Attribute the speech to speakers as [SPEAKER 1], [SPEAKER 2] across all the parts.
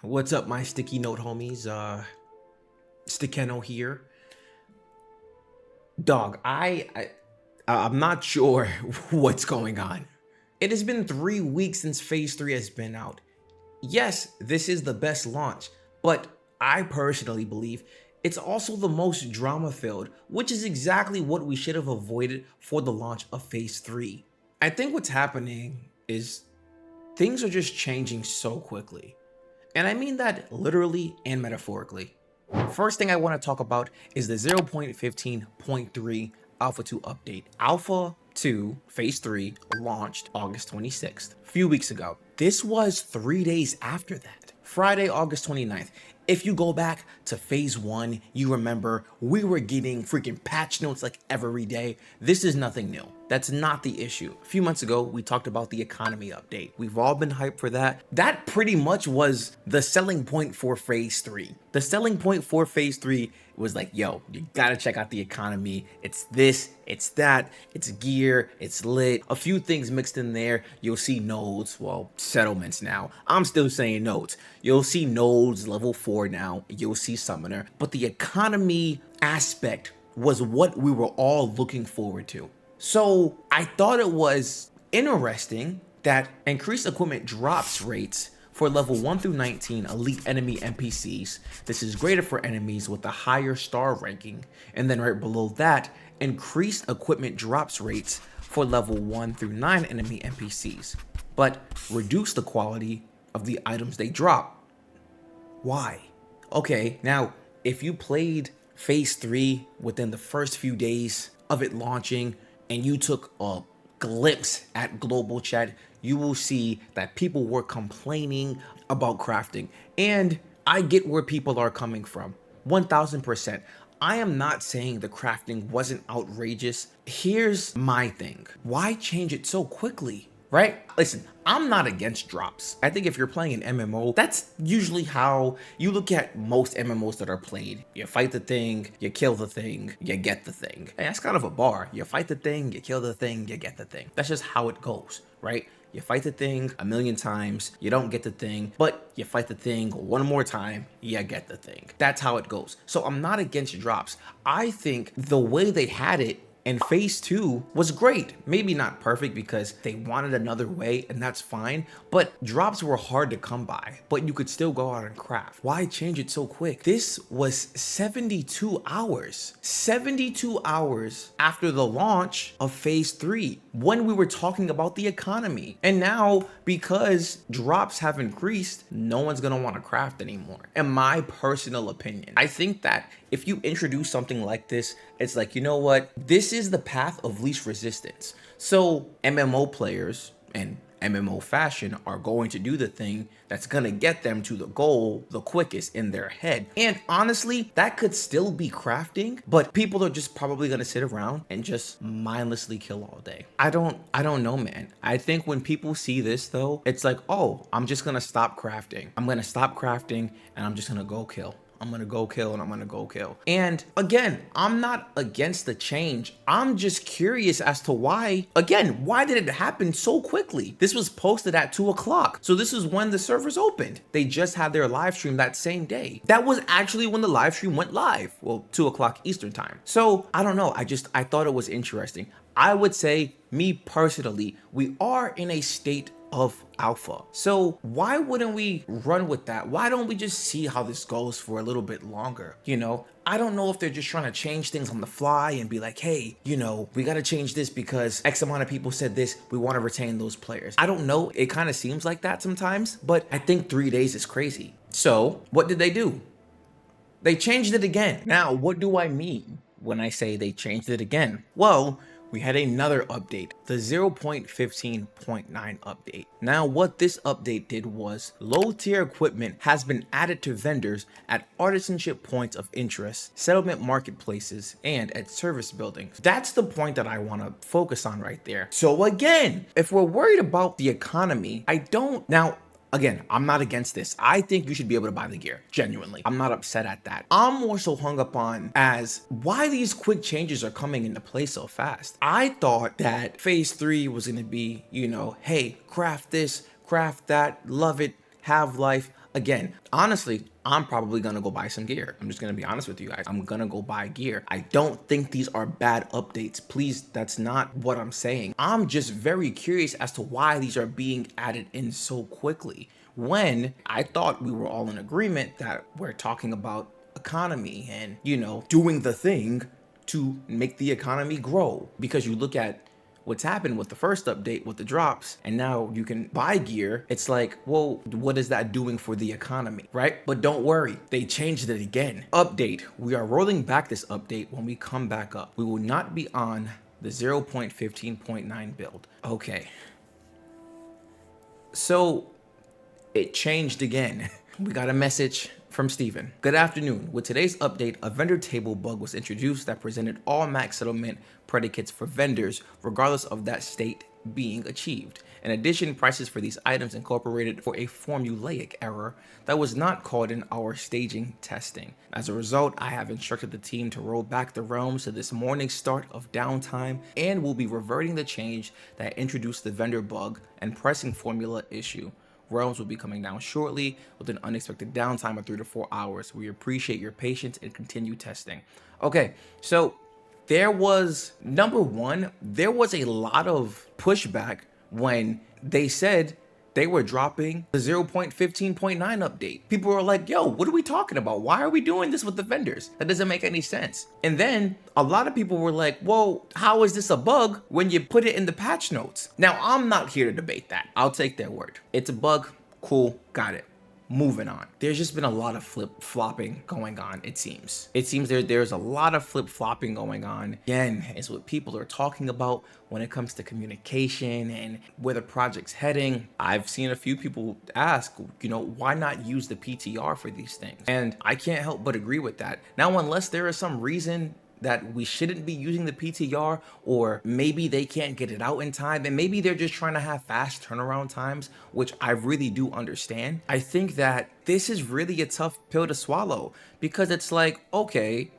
[SPEAKER 1] What's up, my sticky note homies? SticQeno here. Dog, I'm not sure what's going on. It has been 3 weeks since Phase 3 has been out. Yes, this is the best launch, but I personally believe it's also the most drama-filled, which is exactly what we should have avoided for the launch of Phase 3. I think what's happening is things are just changing so quickly. And I mean that literally and metaphorically. First thing I want to talk about is the 0.15.3 Alpha 2 update. Alpha 2 Phase 3 launched August 26th, a few weeks ago. This was 3 days after that, Friday, August 29th. If you go back to Phase 1, you remember we were getting freaking patch notes like every day. This is nothing new. That's not the issue. A few months ago, we talked about the economy update. We've all been hyped for that. That pretty much was the selling point for Phase 3. The selling point for Phase 3 was like, yo, you gotta check out the economy. It's this, it's that, it's gear, it's lit. A few things mixed in there. You'll see nodes, well, settlements now. I'm still saying nodes. You'll see nodes level 4 now. You'll see summoner. But the economy aspect was what we were all looking forward to. So I thought it was interesting that increased equipment drops rates for level 1 through 19 elite enemy NPCs. This is greater for enemies with a higher star ranking. And then right below that, increased equipment drops rates for level 1 through 9 enemy NPCs, but reduce the quality of the items they drop. Why? Okay, now if you played Phase 3 within the first few days of it launching, and you took a glimpse at global chat, you will see that people were complaining about crafting. And I get where people are coming from, 1000%. I am not saying the crafting wasn't outrageous. Here's my thing. Why change it so quickly, right? Listen, I'm not against drops. I think if you're playing an MMO, that's usually how you look at most MMOs that are played. You fight the thing, you kill the thing, you get the thing. And that's kind of a bar. You fight the thing, you kill the thing, you get the thing. That's just how it goes, right? You fight the thing a million times, you don't get the thing, but you fight the thing one more time, you get the thing. That's how it goes. So I'm not against drops. I think the way they had it and Phase 2 was great. Maybe not perfect because they wanted another way, and that's fine, but drops were hard to come by, but you could still go out and craft. Why change it so quick? This was 72 hours. 72 hours after the launch of Phase 3, when we were talking about the economy. And now, because drops have increased, no one's gonna want to craft anymore. In my personal opinion, I think that if you introduce something like this, it's like, you know what? This is the path of least resistance. So MMO players and MMO fashion are going to do the thing that's gonna get them to the goal the quickest in their head. And honestly, that could still be crafting, but people are just probably gonna sit around and just mindlessly kill all day. I don't know, man. I think when people see this though, it's like, oh, I'm just gonna stop crafting. I'm gonna stop crafting and I'm just gonna go kill. I'm gonna go kill and I'm gonna go kill. And again, I'm not against the change. I'm just curious as to why, again, why did it happen so quickly? This was posted at 2 o'clock. So this is when the servers opened. They just had their live stream that same day. That was actually when the live stream went live. Well, 2 o'clock Eastern time. So I don't know. I thought it was interesting. I would say, me personally, we are in a state of alpha. So why wouldn't we run with that? Why don't we just see how this goes for a little bit longer? You know, I don't know if they're just trying to change things on the fly and be like, hey, you know, we got to change this because X amount of people said this. We want to retain those players. I don't know. It kind of seems like that sometimes, but I think 3 days is crazy. So what did they do? They changed it again. Now, what do I mean when I say they changed it again? Well, we had another update, the 0.15.9 update. Now what this update did was low tier equipment has been added to vendors at artisanship points of interest, settlement marketplaces, and at service buildings. That's the point that I want to focus on right there. So again, if we're worried about the economy, Again, I'm not against this. I think you should be able to buy the gear, genuinely. I'm not upset at that. I'm more so hung up on as why these quick changes are coming into play so fast. I thought that Phase 3 was gonna be, you know, hey, craft this, craft that, love it, have life. Again, honestly, I'm probably gonna go buy some gear. I'm just gonna be honest with you guys. I'm gonna go buy gear. I don't think these are bad updates. Please, that's not what I'm saying. I'm just very curious as to why these are being added in so quickly, when I thought we were all in agreement that we're talking about economy and, you know, doing the thing to make the economy grow. Because you look at what's happened with the first update with the drops, and now you can buy gear. It's like, well, what is that doing for the economy, right? But don't worry, they changed it again. Update, we are rolling back this update when we come back up. We will not be on the 0.15.9 build. Okay. So it changed again. We got a message from Steven. Good afternoon. With today's update, a vendor table bug was introduced that presented all max settlement predicates for vendors, regardless of that state being achieved. In addition, prices for these items incorporated for a formulaic error that was not called in our staging testing. As a result, I have instructed the team to roll back the realms to this morning's start of downtime, and will be reverting the change that introduced the vendor bug and pricing formula issue. Realms will be coming down shortly with an unexpected downtime of 3 to 4 hours. We appreciate your patience and continue testing. Okay, so there was, number one, there was a lot of pushback when they said they were dropping the 0.15.9 update. People were like, yo, what are we talking about? Why are we doing this with the vendors? That doesn't make any sense. And then a lot of people were like, well, how is this a bug when you put it in the patch notes? Now, I'm not here to debate that. I'll take their word. It's a bug. Cool. Got it. Moving on. There's just been a lot of flip-flopping going on, it seems. It seems there's a lot of flip-flopping going on. Again, it's what people are talking about when it comes to communication and where the project's heading. I've seen a few people ask, you know, why not use the PTR for these things? And I can't help but agree with that. Now, unless there is some reason that we shouldn't be using the PTR, or maybe they can't get it out in time, and maybe they're just trying to have fast turnaround times, which I really do understand. I think that this is really a tough pill to swallow, because it's like, okay,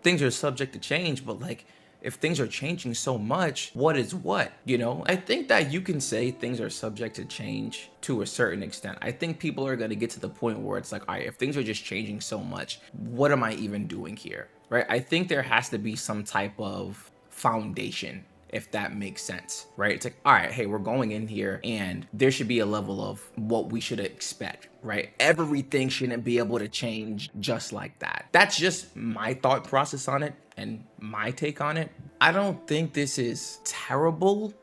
[SPEAKER 1] things are subject to change, but like, if things are changing so much, what is what, you know? I think that you can say things are subject to change to a certain extent. I think people are gonna get to the point where it's like, all right, if things are just changing so much, what am I even doing here, right? I think there has to be some type of foundation, if that makes sense, right? It's like, all right, hey, we're going in here and there should be a level of what we should expect, right? Everything shouldn't be able to change just like that. That's just my thought process on it and my take on it. I don't think this is terrible,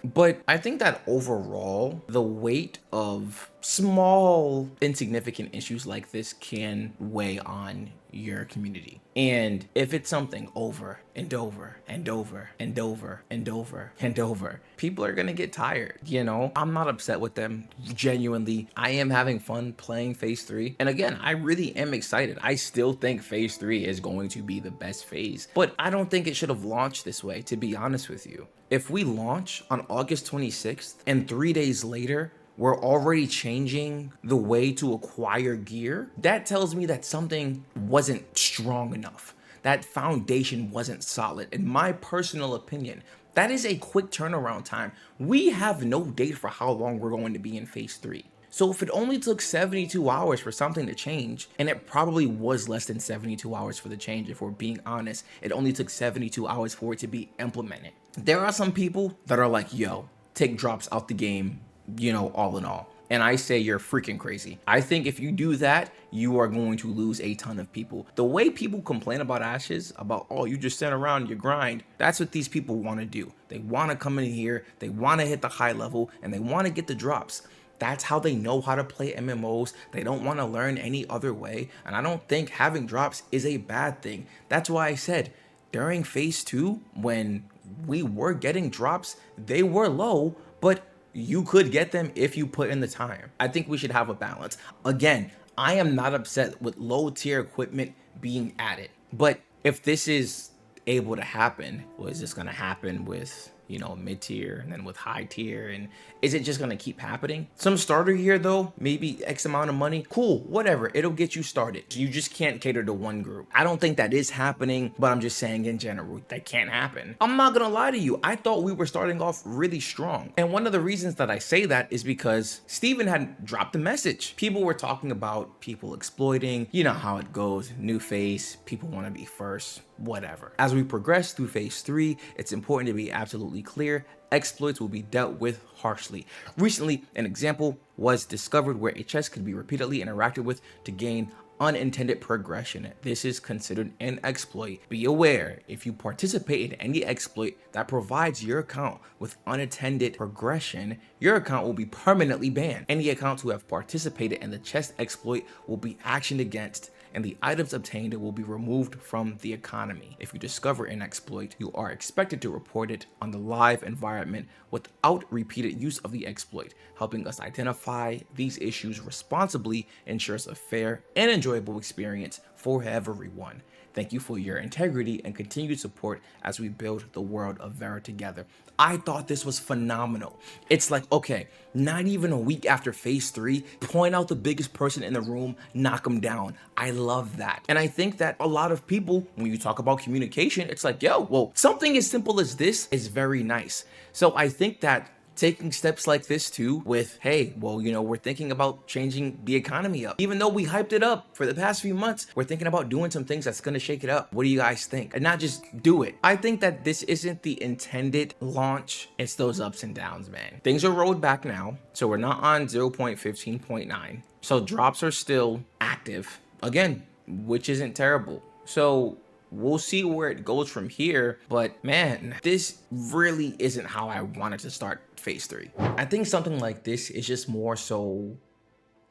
[SPEAKER 1] but I think that overall, the weight of small, insignificant issues like this can weigh on your community. And if it's something over and over and over and over and over and over, people are gonna get tired, you know? I'm not upset with them, genuinely. I am having fun playing Phase 3. And again, I really am excited. I still think Phase 3 is going to be the best phase, but I don't think it should have launched this way, to be honest with you. If we launch on August 26th and 3 days later, we're already changing the way to acquire gear, that tells me that something wasn't strong enough. That foundation wasn't solid. In my personal opinion, that is a quick turnaround time. We have no date for how long we're going to be in Phase 3. So if it only took 72 hours for something to change, and it probably was less than 72 hours for the change, if we're being honest, it only took 72 hours for it to be implemented. There are some people that are like, yo, take drops out the game, you know, all in all. And I say you're freaking crazy. I think if you do that, you are going to lose a ton of people. The way people complain about Ashes, about, oh, you just sit around and you grind, that's what these people want to do. They want to come in here, they want to hit the high level, and they want to get the drops. That's how they know how to play MMOs. They don't want to learn any other way. And I don't think having drops is a bad thing. That's why I said during Phase 2, when we were getting drops, they were low, but you could get them if you put in the time. I think we should have a balance. Again, I am not upset with low tier equipment being added, but if this is able to happen, well, is this going to happen with, you know, mid tier and then with high tier? And is it just gonna keep happening? Some starter here though, maybe X amount of money, cool, whatever, it'll get you started. You just can't cater to one group. I don't think that is happening, but I'm just saying in general, that can't happen. I'm not gonna lie to you, I thought we were starting off really strong. And one of the reasons that I say that is because Steven had dropped a message. People were talking about people exploiting, you know how it goes, new phase, people wanna be first, whatever. As we progress through phase 3, it's important to be absolutely clear, exploits will be dealt with harshly. Recently, an example was discovered where a chest could be repeatedly interacted with to gain unintended progression. This is considered an exploit. Be aware, if you participate in any exploit that provides your account with unattended progression, your account will be permanently banned. Any accounts who have participated in the chest exploit will be actioned against, and the items obtained will be removed from the economy. If you discover an exploit, you are expected to report it on the live environment without repeated use of the exploit. Helping us identify these issues responsibly ensures a fair and enjoyable experience for everyone. Thank you for your integrity and continued support as we build the world of Vera together. I thought this was phenomenal. It's like, okay, not even a week after phase 3, point out the biggest person in the room, knock them down. I love that. And I think that a lot of people, when you talk about communication, it's like, yo, well, something as simple as this is very nice. So I think that taking steps like this too with, hey, well, you know, we're thinking about changing the economy up. Even though we hyped it up for the past few months, we're thinking about doing some things that's gonna shake it up. What do you guys think? And not just do it. I think that this isn't the intended launch. It's those ups and downs, man. Things are rolled back now. So we're not on 0.15.9. So drops are still active again, which isn't terrible. So we'll see where it goes from here, but man, this really isn't how I wanted to start phase 3. I think something like this is just more so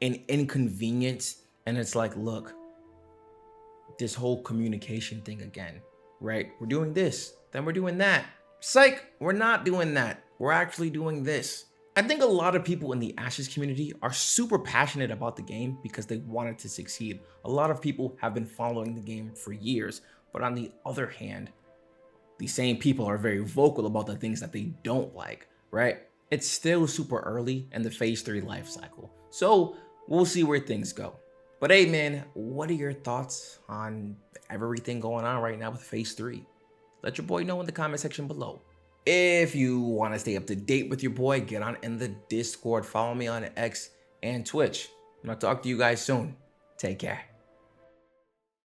[SPEAKER 1] an inconvenience, and it's like, look, this whole communication thing again, right? We're doing this, then we're doing that. Psych, we're not doing that. We're actually doing this. I think a lot of people in the Ashes community are super passionate about the game because they want it to succeed. A lot of people have been following the game for years. But on the other hand, the same people are very vocal about the things that they don't like, right? It's still super early in the phase 3 life cycle. So we'll see where things go. But hey man, what are your thoughts on everything going on right now with phase 3? Let your boy know in the comment section below. If you want to stay up to date with your boy, get on in the Discord, follow me on X and Twitch. And I'll talk to you guys soon. Take care.